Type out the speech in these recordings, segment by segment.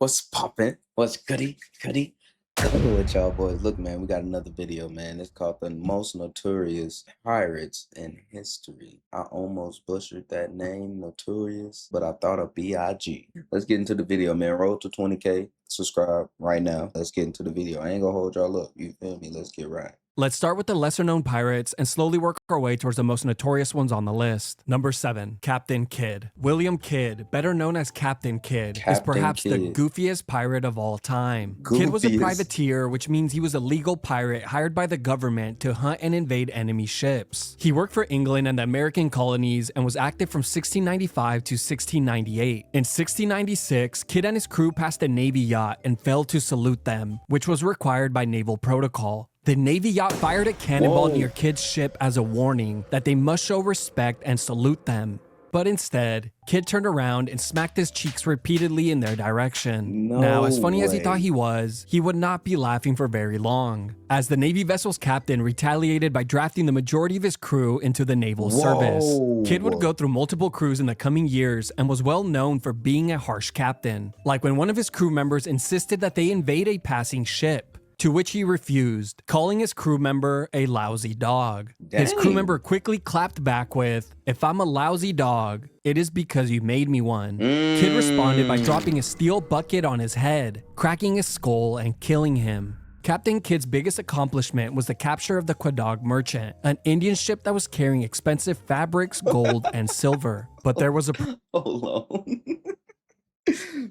What's poppin'? What's goody? Goody? Good with y'all boys. Look, man, we got another video, man. It's called the most notorious pirates in history. I almost butchered that name, Notorious, but I thought of B.I.G. Let's get into the video, man. Roll to 20K. Subscribe right now. Let's get into the video. I ain't gonna hold y'all up. You feel me? Let's get right. Let's start with the lesser known pirates and slowly work our way towards the most notorious ones on the list. Number 7, Captain Kidd. William Kidd, better known as Captain Kidd, is Captain perhaps the Kidd. goofiest pirate of all time. Kidd was a Goofiest. privateer, which means he was a legal pirate hired by the government to hunt and invade enemy ships. He worked for England and the American colonies and was active from 1695 to 1698. In 1696, Kidd and his crew passed a Navy yacht and failed to salute them, which was required by naval protocol. The Navy yacht fired a cannonball near Kidd's ship as a warning that they must show respect and salute them. But instead, Kidd turned around and smacked his cheeks repeatedly in their direction. Now, as funny as he thought he would not be laughing for very long, as the Navy vessel's captain retaliated by drafting the majority of his crew into the naval service. Kidd would go through multiple crews in the coming years and was well known for being a harsh captain, like when one of his crew members insisted that they invade a passing ship, to which he refused, calling his crew member a lousy dog. Dang. His crew member quickly clapped back with, "If I'm a lousy dog, it is because you made me one." Kidd responded by dropping a steel bucket on his head, cracking his skull and killing him. Captain Kidd's biggest accomplishment was the capture of the Quedagh Merchant, an Indian ship that was carrying expensive fabrics, gold, and silver. But there was a Hold on.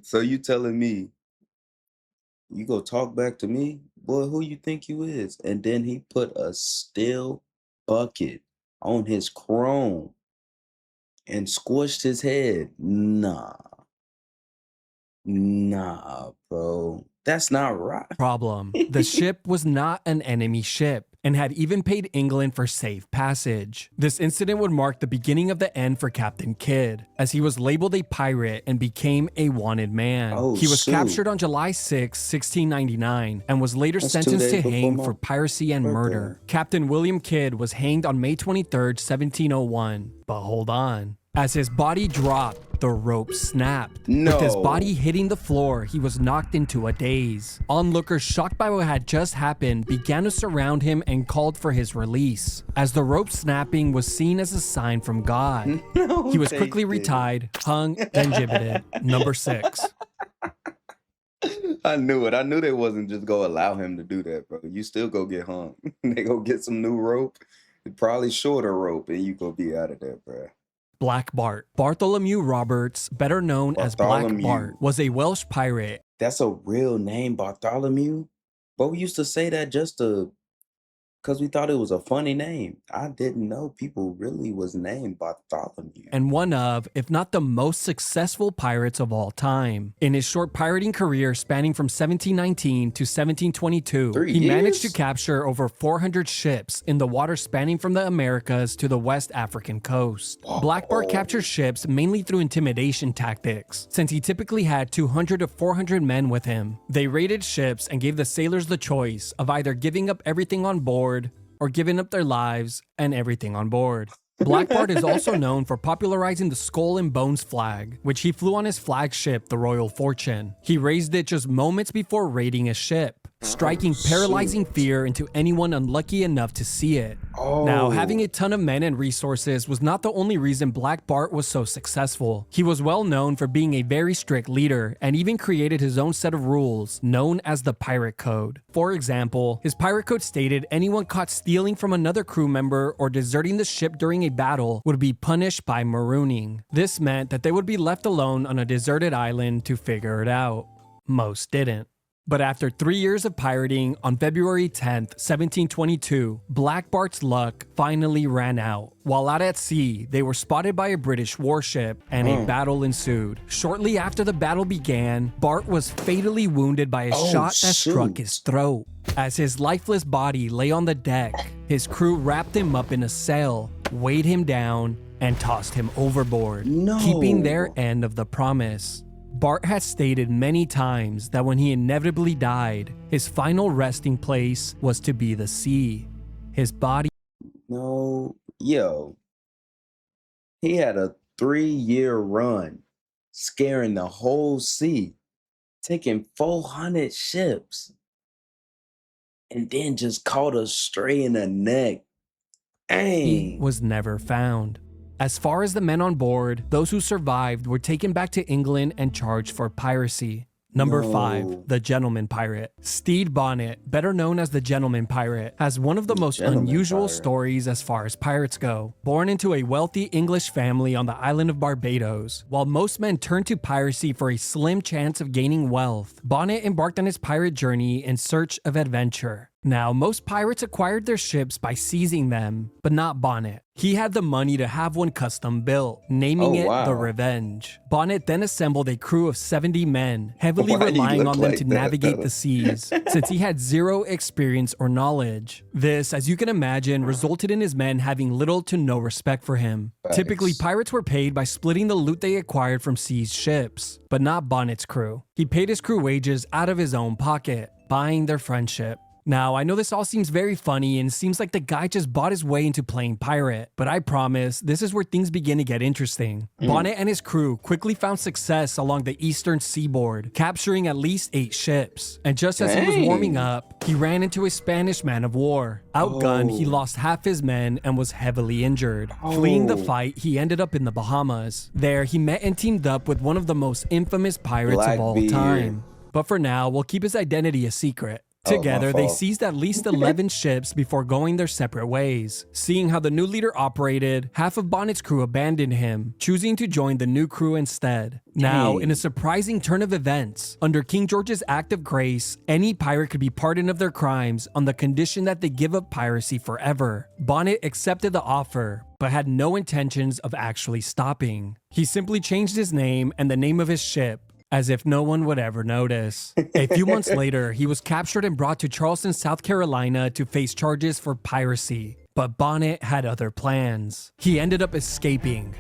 So you telling me you go talk back to me? Boy, who you think you is? And then he put a steel bucket on his chrome and squished his head. Nah, bro. That's not right. problem. The ship was not an enemy ship and had even paid England for safe passage. This incident would mark the beginning of the end for Captain Kidd, as he was labeled a pirate and became a wanted man. He was captured on July 6, 1699, and was later sentenced to hang for piracy and murder. Captain William Kidd was hanged on May 23, 1701. But hold on. As his body dropped, the rope snapped. With his body hitting the floor, he was knocked into a daze. Onlookers, shocked by what had just happened, began to surround him and called for his release, as the rope snapping was seen as a sign from God. He was quickly retied, hung, and gibbeted. Number 6. I knew it. I knew they wasn't just gonna allow him to do that, bro. You still go get hung. They go get some new rope, probably shorter rope, and you go be out of there, bro. Black Bart. Bartholomew Roberts, better known as Black Bart, was a Welsh pirate. That's a real name, Bartholomew? But we used to say that just because we thought it was a funny name. I didn't know people really was named Bartholomew. And one of, if not the most successful pirates of all time. In his short pirating career spanning from 1719 to 1722, he managed to capture over 400 ships in the water spanning from the Americas to the West African coast. Black Bart captured ships mainly through intimidation tactics, since he typically had 200 to 400 men with him. They raided ships and gave the sailors the choice of either giving up everything on board or giving up their lives and everything on board. Black Bart is also known for popularizing the skull and bones flag, which he flew on his flagship, the Royal Fortune. He raised it just moments before raiding a ship, striking paralyzing fear into anyone unlucky enough to see it. Now, having a ton of men and resources was not the only reason Black Bart was so successful. He was well known for being a very strict leader and even created his own set of rules, known as the Pirate Code. For example, his Pirate Code stated anyone caught stealing from another crew member or deserting the ship during a battle would be punished by marooning. This meant that they would be left alone on a deserted island to figure it out. Most didn't. But after 3 years of pirating, on February 10th, 1722, Black Bart's luck finally ran out. While out at sea, they were spotted by a British warship, and a battle ensued. Shortly after the battle began, Bart was fatally wounded by a shot that struck his throat. As his lifeless body lay on the deck, his crew wrapped him up in a sail, weighed him down, and tossed him overboard, keeping their end of the promise. Bart had stated many times that when he inevitably died, his final resting place was to be the sea. His body... He had a 3-year run, scaring the whole sea. taking 400 ships and then just caught a stray in the neck. He Dang. was never found. As far as the men on board, those who survived were taken back to England and charged for piracy. Number 5, No. the Gentleman Pirate. Stede Bonnet, better known as the Gentleman Pirate, has one of the most Gentleman unusual pirate. stories as far as pirates go. Born into a wealthy English family on the island of Barbados, while most men turned to piracy for a slim chance of gaining wealth, Bonnet embarked on his pirate journey in search of adventure. Now, most pirates acquired their ships by seizing them, but not Bonnet. He had the money to have one custom built, naming Oh, it the wow. Revenge. Bonnet then assembled a crew of 70 men, heavily Why do you relying look on them like to that, navigate fella? the seas, since he had zero experience or knowledge. This, as you can imagine, resulted in his men having little to no respect for him. Typically, Facts. pirates were paid by splitting the loot they acquired from seized ships, but not Bonnet's crew. He paid his crew wages out of his own pocket, buying their friendship. Now, I know this all seems very funny and seems like the guy just bought his way into playing pirate, but I promise this is where things begin to get interesting. Bonnet and his crew quickly found success along the eastern seaboard, capturing at least 8 ships. And just as he was warming Dang. up, he ran into a Spanish man of war. Outgunned, he Oh. lost half his men and was heavily injured. Fleeing the Oh. fight, he ended up in the Bahamas. There, he met and teamed up with one of the most infamous pirates of all Blackbeard. time. But for now, we'll keep his identity a secret. Oh, my Together, they fault. seized at least 11 ships before going their separate ways. Seeing how the new leader operated, half of Bonnet's crew abandoned him, choosing to join the new crew instead. Now, in a surprising turn of events, under King George's Act of Grace, any pirate could be pardoned of their crimes on the condition that they give up piracy forever. Bonnet accepted the offer, but had no intentions of actually stopping. He simply changed his name and the name of his ship, as if no one would ever notice. A few months later, he was captured and brought to Charleston, South Carolina to face charges for piracy. But Bonnet had other plans. He ended up escaping,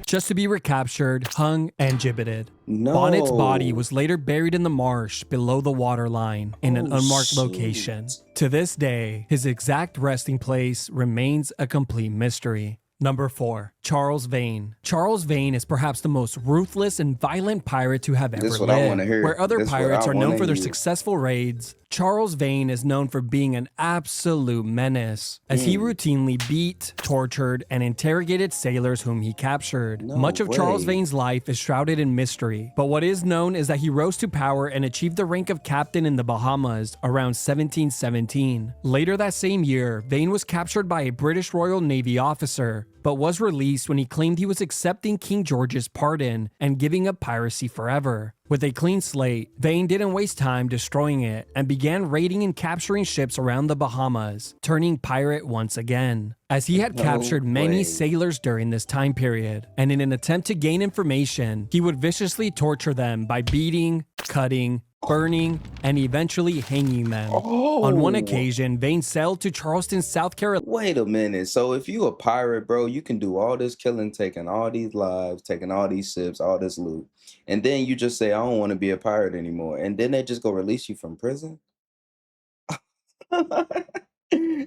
just to be recaptured, hung, and gibbeted. No. Bonnet's body was later buried in the marsh below the waterline in an Oh, unmarked shoot. location. To this day, his exact resting place remains a complete mystery. Number 4, Charles Vane. Charles Vane is perhaps the most ruthless and violent pirate to have ever This what I wanna lived. hear. Where other This what pirates I are known wanna for their hear. successful raids, Charles Vane is known for being an absolute menace, as he routinely beat, tortured, and interrogated sailors whom he captured. No Much of Charles way. Vane's life is shrouded in mystery, but what is known is that he rose to power and achieved the rank of captain in the Bahamas around 1717. Later that same year, Vane was captured by a British Royal Navy officer, but was released when he claimed he was accepting King George's pardon and giving up piracy forever. With a clean slate, Vane didn't waste time destroying it and began raiding and capturing ships around the Bahamas, turning pirate once again. As he had No captured many way. sailors during this time period, and in an attempt to gain information, he would viciously torture them by beating, cutting, burning, and eventually hanging them. On one Oh. occasion, Vane sailed to Charleston, South Carolina. Wait a minute. So if you a pirate, bro, you can do all this killing, taking all these lives, taking all these ships, all this loot, and then you just say, I don't want to be a pirate anymore. And then they just go release you from prison?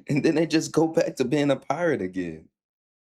And then they just go back to being a pirate again.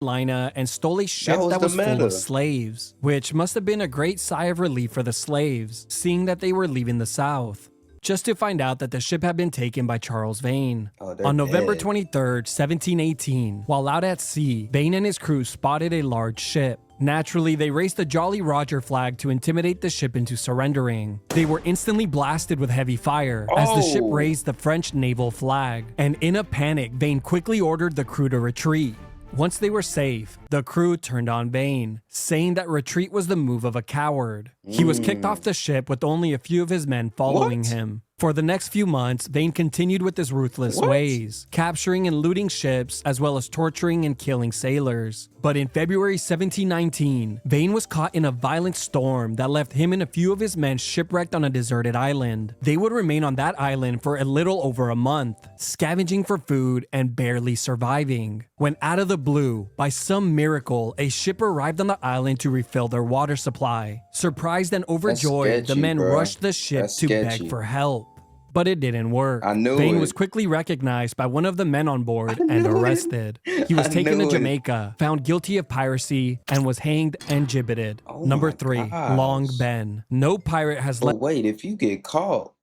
And stole a ship was that the was full meta. of slaves, which must have been a great sigh of relief for the slaves, seeing that they were leaving the South. Just to find out that the ship had been taken by Charles Vane. Oh, they're On November dead. 23rd, 1718, while out at sea, Vane and his crew spotted a large ship. Naturally, they raised the Jolly Roger flag to intimidate the ship into surrendering. They were instantly blasted with heavy fire as the ship Oh. raised the French naval flag. And in a panic, Vane quickly ordered the crew to retreat. Once they were safe, the crew turned on Vane, saying that retreat was the move of a coward. He was kicked off the ship with only a few of his men following What? him. For the next few months, Vane continued with his ruthless What? ways, capturing and looting ships as well as torturing and killing sailors. But in February 1719, Vane was caught in a violent storm that left him and a few of his men shipwrecked on a deserted island. They would remain on that island for a little over a month, scavenging for food and barely surviving. When out of the blue, by some miracle, a ship arrived on the island to refill their water supply. Surprised and overjoyed, the sketchy, men bruh. rushed the ship That's to sketchy. beg for help. But it didn't work. I knew Vane it. was quickly recognized by one of the men on board and knew it. arrested. He was I taken to knew it. Jamaica, found guilty of piracy, and was hanged and gibbeted. Oh Number my 3, Long gosh. Ben. No pirate has But wait, if you get caught,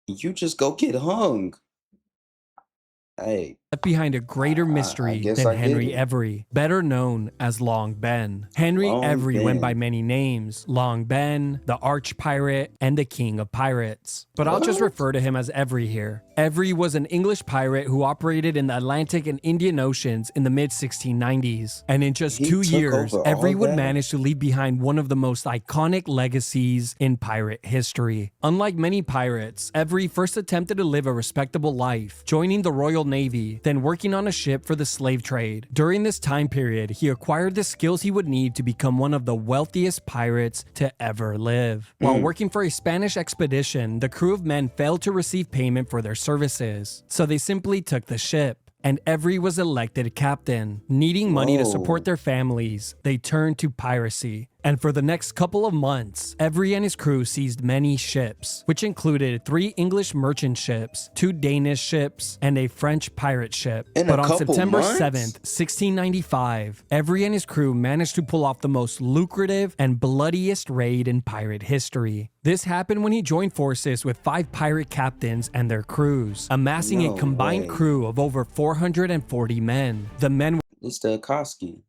you just go get hung. Hey, left behind a greater mystery guess than I get Henry it. Every, better known as Long Ben. Henry Long Every went by Ben. many names: Long Ben, the Arch Pirate, and the King of Pirates. But I'll just What? refer to him as Every here. Every was an English pirate who operated in the Atlantic and Indian Oceans in the mid-1690s. And in just He 2 took years, over Every all would that? manage to leave behind one of the most iconic legacies in pirate history. Unlike many pirates, Every first attempted to live a respectable life, joining the Royal Navy, then working on a ship for the slave trade. During this time period, he acquired the skills he would need to become one of the wealthiest pirates to ever live. While working for a Spanish expedition, the crew of men failed to receive payment for their services, so they simply took the ship. And Every was elected captain. Needing money to support Whoa. their families, they turned to piracy. And for the next couple of months, Every and his crew seized many ships, which included 3 English merchant ships, 2 Danish ships, and a French pirate ship. In But a on couple September months? 7th, 1695, Every and his crew managed to pull off the most lucrative and bloodiest raid in pirate history. This happened when he joined forces with 5 pirate captains and their crews, amassing a No combined way. crew of over 440 men. The men It's the Akoski.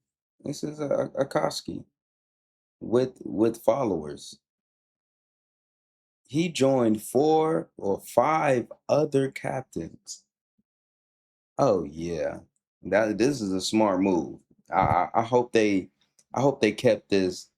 This is a Akoski with followers. He joined 4 or 5 other captains. Oh yeah, this is a smart move. I hope they kept this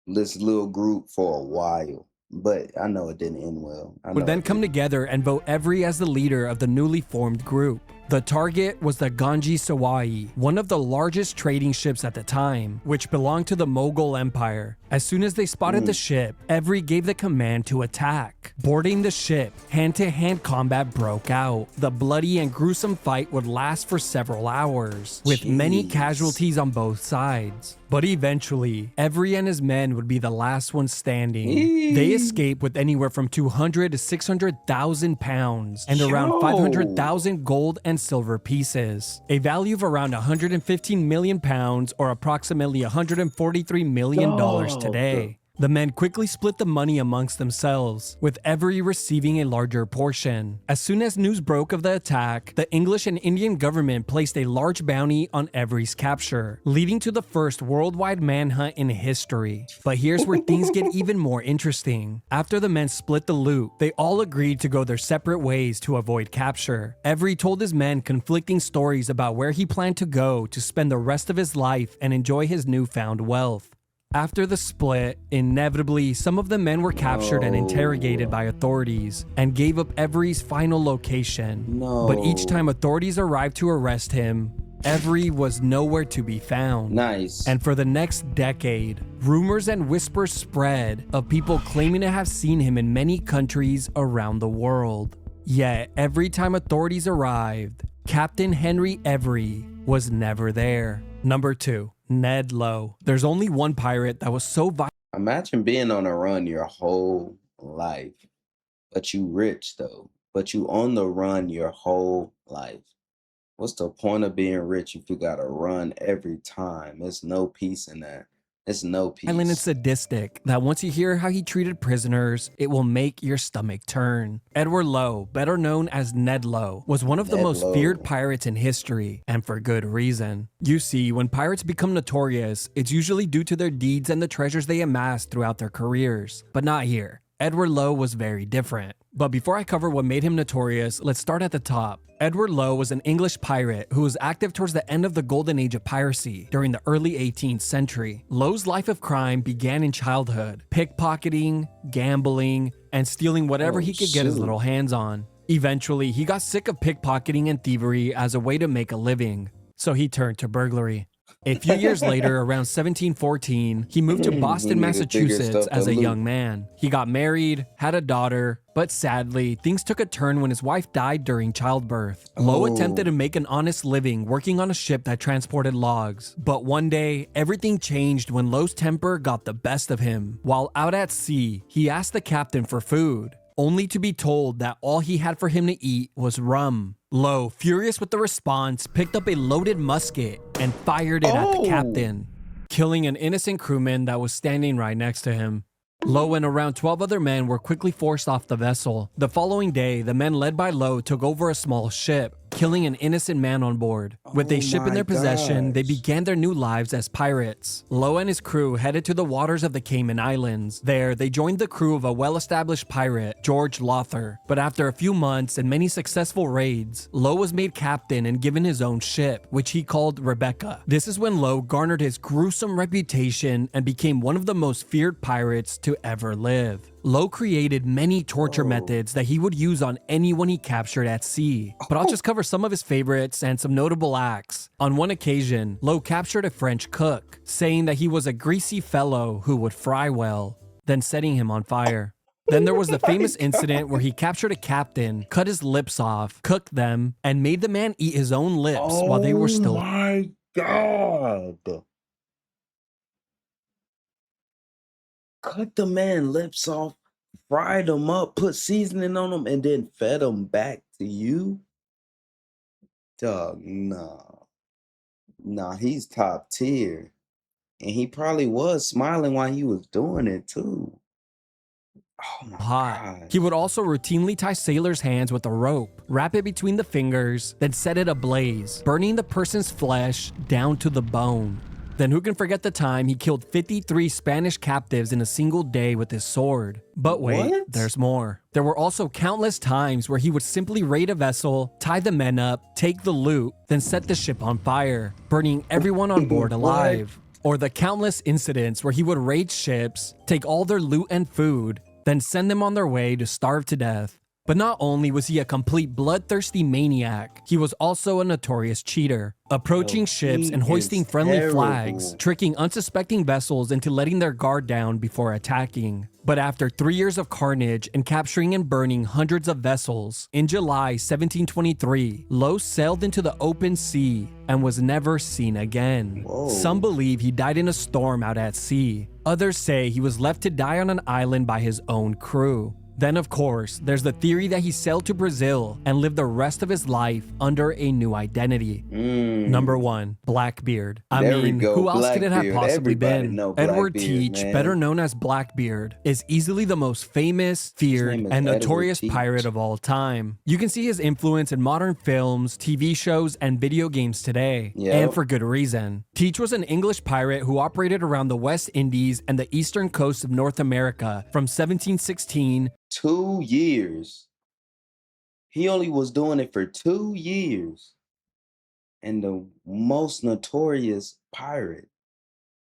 little group for a while, but I know it didn't end well. I would know then it come didn't. together and vote Every as the leader of the newly formed group. The target was the Ganji Sawai, one of the largest trading ships at the time, which belonged to the Mughal Empire. As soon as they spotted the ship, Every gave the command to attack. Boarding the ship, hand-to-hand combat broke out. The bloody and gruesome fight would last for several hours, with many Jeez. casualties on both sides. But eventually, Every and his men would be the last ones standing. They escaped with anywhere from 200 to 600,000 pounds and around Yo. 500,000 gold and silver pieces, a value of around 115 million pounds or approximately $143 million today. The men quickly split the money amongst themselves, with Every receiving a larger portion. As soon as news broke of the attack, the English and Indian government placed a large bounty on Every's capture, leading to the first worldwide manhunt in history. But here's where things get even more interesting. After the men split the loot, they all agreed to go their separate ways to avoid capture. Every told his men conflicting stories about where he planned to go to spend the rest of his life and enjoy his newfound wealth. After the split, inevitably, some of the men were captured and interrogated by authorities and gave up Every's final location. No. But each time authorities arrived to arrest him, Every was nowhere to be found. Nice. And for the next decade, rumors and whispers spread of people claiming to have seen him in many countries around the world. Yet, every time authorities arrived, Captain Henry Every was never there. Number 2. Ned Lowe. There's only one pirate that was so violent. Imagine being on a run your whole life, but you rich though, but you on the run your whole life. What's the point of being rich if you gotta run every time? There's no peace in that. It's no And peace. sadistic that once you hear how he treated prisoners, it will make your stomach turn. Edward Lowe, better known as Ned Lowe, was one of the Ned most Lowe. feared pirates in history, and for good reason. You see, when pirates become notorious, it's usually due to their deeds and the treasures they amassed throughout their careers. But not here. Edward Lowe was very different. But before I cover what made him notorious, let's start at the top. Edward Lowe was an English pirate who was active towards the end of the golden age of piracy during the early 18th century. Lowe's life of crime began in childhood, pickpocketing, gambling, and stealing whatever he could get his shoot. little hands on. Eventually, he got sick of pickpocketing and thievery as a way to make a living, so he turned to burglary. A few years later, around 1714, he moved to Boston, He needed bigger Massachusetts stuff as to a loot. young man. He got married, had a daughter, but sadly, things took a turn when his wife died during childbirth. Lowe attempted to make an honest living working on a ship that transported logs. But one day, everything changed when Lowe's temper got the best of him. While out at sea, he asked the captain for food. only to be told that all he had for him to eat was rum. Lowe, furious with the response, picked up a loaded musket and fired it at the captain, killing an innocent crewman that was standing right next to him. Lowe and around 12 other men were quickly forced off the vessel. The following day, the men led by Lowe took over a small ship, killing an innocent man on board. With a ship in their possession, they began their new lives as pirates. Lowe and his crew headed to the waters of the Cayman Islands. There, they joined the crew of a well-established pirate, George Lawther. But after a few months and many successful raids, Lowe was made captain and given his own ship, which he called Rebecca. This is when Lowe garnered his gruesome reputation and became one of the most feared pirates to ever live. Lowe created many torture methods that he would use on anyone he captured at sea, but I'll just cover some of his favorites and some notable acts. On one occasion, Lowe captured a French cook, saying that he was a greasy fellow who would fry well, then setting him on fire. Then there was the famous incident where he captured a captain, cut his lips off, cooked them, and made the man eat his own lips while they were still— Oh my God. Cut the man lips off, fried them up, put seasoning on them, and then fed them back to you? Dog, nah. Nah, he's top tier. And he probably was smiling while he was doing it too. Oh my God. He would also routinely tie sailors' hands with a rope, wrap it between the fingers, then set it ablaze, burning the person's flesh down to the bone. Then who can forget the time he killed 53 Spanish captives in a single day with his sword? But wait, there's more. There were also countless times where he would simply raid a vessel, tie the men up, take the loot, then set the ship on fire, burning everyone on board alive. Or the countless incidents where he would raid ships, take all their loot and food, then send them on their way to starve to death. But not only was he a complete bloodthirsty maniac, he was also a notorious cheater, approaching ships and hoisting friendly flags, tricking unsuspecting vessels into letting their guard down before attacking. But after 3 years of carnage and capturing and burning hundreds of vessels, in July 1723, Lowe sailed into the open sea and was never seen again. Some believe he died in a storm out at sea. Others say he was left to die on an island by his own crew. Then, of course, there's the theory that he sailed to Brazil and lived the rest of his life under a new identity. Number 1, Blackbeard. I mean, who else could it have possibly been? Edward Teach, better known as Blackbeard, is easily the most famous, feared, and notorious pirate of all time. You can see his influence in modern films, TV shows, and video games today, and for good reason. Teach was an English pirate who operated around the West Indies and the eastern coast of North America from 1716 2 years. He only was doing it for 2 years. And the most notorious pirate,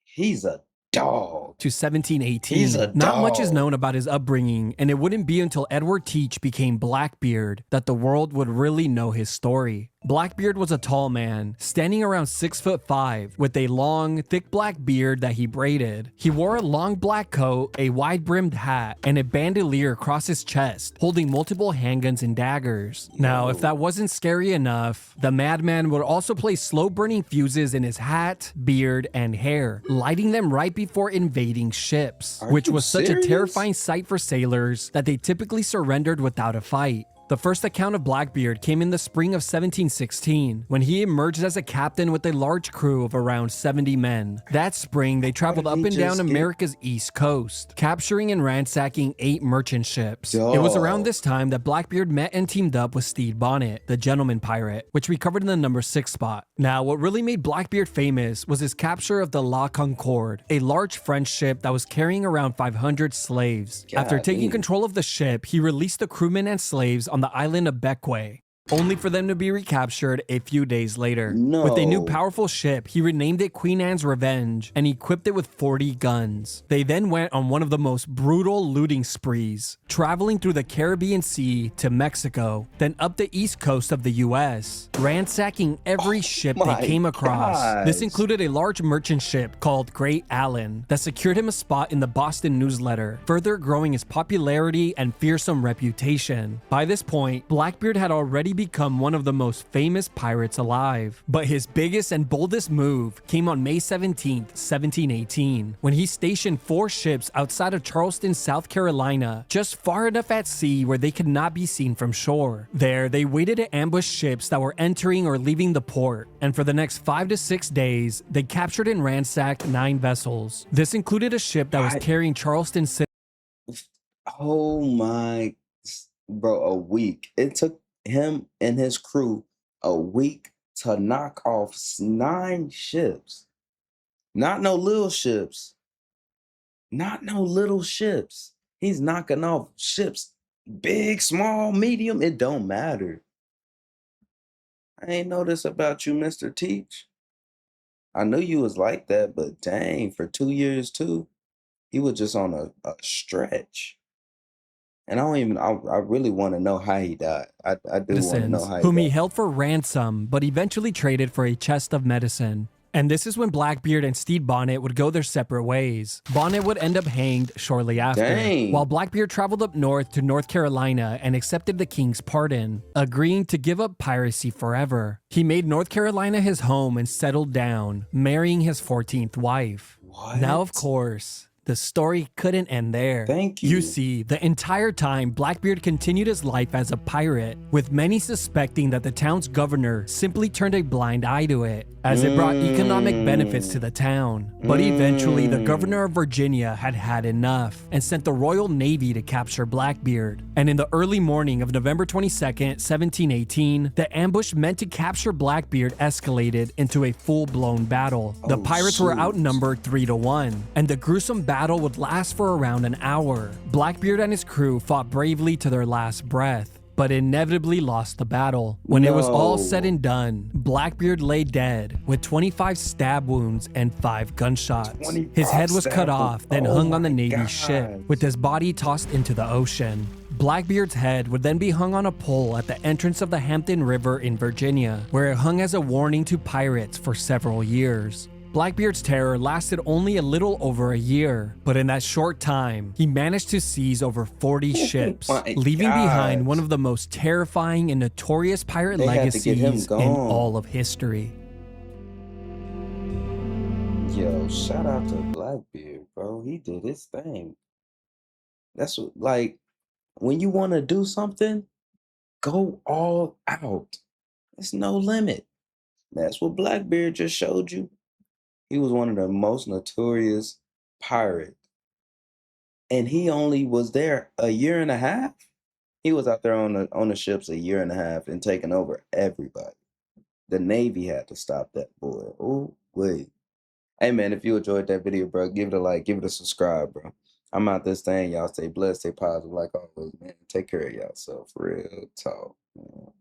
he's a dog. to 1718. He's a dog. Not much is known about his upbringing, and it wouldn't be until Edward Teach became Blackbeard that the world would really know his story. Blackbeard was a tall man, standing around 6'5", with a long, thick black beard that he braided. He wore a long black coat, a wide-brimmed hat, and a bandolier across his chest, holding multiple handguns and daggers. Now, if that wasn't scary enough, the madman would also place slow-burning fuses in his hat, beard, and hair, lighting them right before invading ships, which was such a terrifying sight for sailors that they typically surrendered without a fight. The first account of Blackbeard came in the spring of 1716, when he emerged as a captain with a large crew of around 70 men. That spring, they traveled up and down America's east coast, capturing and ransacking 8 merchant ships. It was around this time that Blackbeard met and teamed up with Stede Bonnet, the gentleman pirate, which we covered in the number 6 spot. Now, what really made Blackbeard famous was his capture of the La Concorde, a large French ship that was carrying around 500 slaves. After taking control of the ship, he released the crewmen and slaves on the island of Bequia, only for them to be recaptured a few days later. With a new powerful ship, he renamed it Queen Anne's Revenge and equipped it with 40 guns. They then went on one of the most brutal looting sprees, traveling through the Caribbean Sea to Mexico, then up the east coast of the US, ransacking every ship they came across. This included a large merchant ship called Great Allen that secured him a spot in the Boston newsletter, further growing his popularity and fearsome reputation. By this point, Blackbeard had already become one of the most famous pirates alive. But his biggest and boldest move came on May 17th, 1718, when he stationed 4 ships outside of Charleston, South Carolina, just far enough at sea where they could not be seen from shore. There, they waited to ambush ships that were entering or leaving the port, and for the next 5 to 6 days, they captured and ransacked 9 vessels. This included a ship that was carrying Charleston. Oh my, bro, a week. It took him and his crew a week to knock off 9 ships. Not no little ships. Not no little ships. He's knocking off ships, big, small, medium, it don't matter. I ain't know this about you, Mr. Teach. I knew you was like that, but dang, for 2 years too, he was just on a stretch. And I really want to know how he died. I do want to know how he whom he died. held for ransom, but eventually traded for a chest of medicine. And this is when Blackbeard and Stede Bonnet would go their separate ways. Bonnet would end up hanged shortly after, Dang. while Blackbeard traveled up north to North Carolina and accepted the king's pardon, agreeing to give up piracy forever. He made North Carolina his home and settled down, marrying his 14th wife. What? Now, of course, the story couldn't end there. Thank you. You see, the entire time, Blackbeard continued his life as a pirate, with many suspecting that the town's governor simply turned a blind eye to it, as it brought economic benefits to the town. But eventually, the governor of Virginia had had enough and sent the Royal Navy to capture Blackbeard. And in the early morning of November 22nd, 1718, the ambush meant to capture Blackbeard escalated into a full-blown battle. The pirates were outnumbered 3-1, and the gruesome battle would last for around an hour. Blackbeard and his crew fought bravely to their last breath, but inevitably lost the battle. When it was all said and done, Blackbeard lay dead with 25 stab wounds and 5 gunshots. His head was cut off, then hung on the Navy's ship, with his body tossed into the ocean. Blackbeard's head would then be hung on a pole at the entrance of the Hampton River in Virginia, where it hung as a warning to pirates for several years. Blackbeard's terror lasted only a little over a year, but in that short time, he managed to seize over 40 ships, leaving behind one of the most terrifying and notorious pirate legacies in all of history. Yo, shout out to Blackbeard, bro. He did his thing. That's what, like, when you want to do something, go all out. There's no limit. That's what Blackbeard just showed you. He was one of the most notorious pirates. And he only was there a year and a half. He was out there on the ships a year and a half and taking over everybody. The Navy had to stop that boy. Oh, wait. Hey, man, if you enjoyed that video, bro, give it a like, give it a subscribe, bro. I'm out this thing. Y'all stay blessed, stay positive like always, man. Take care of yourself. Real talk, man.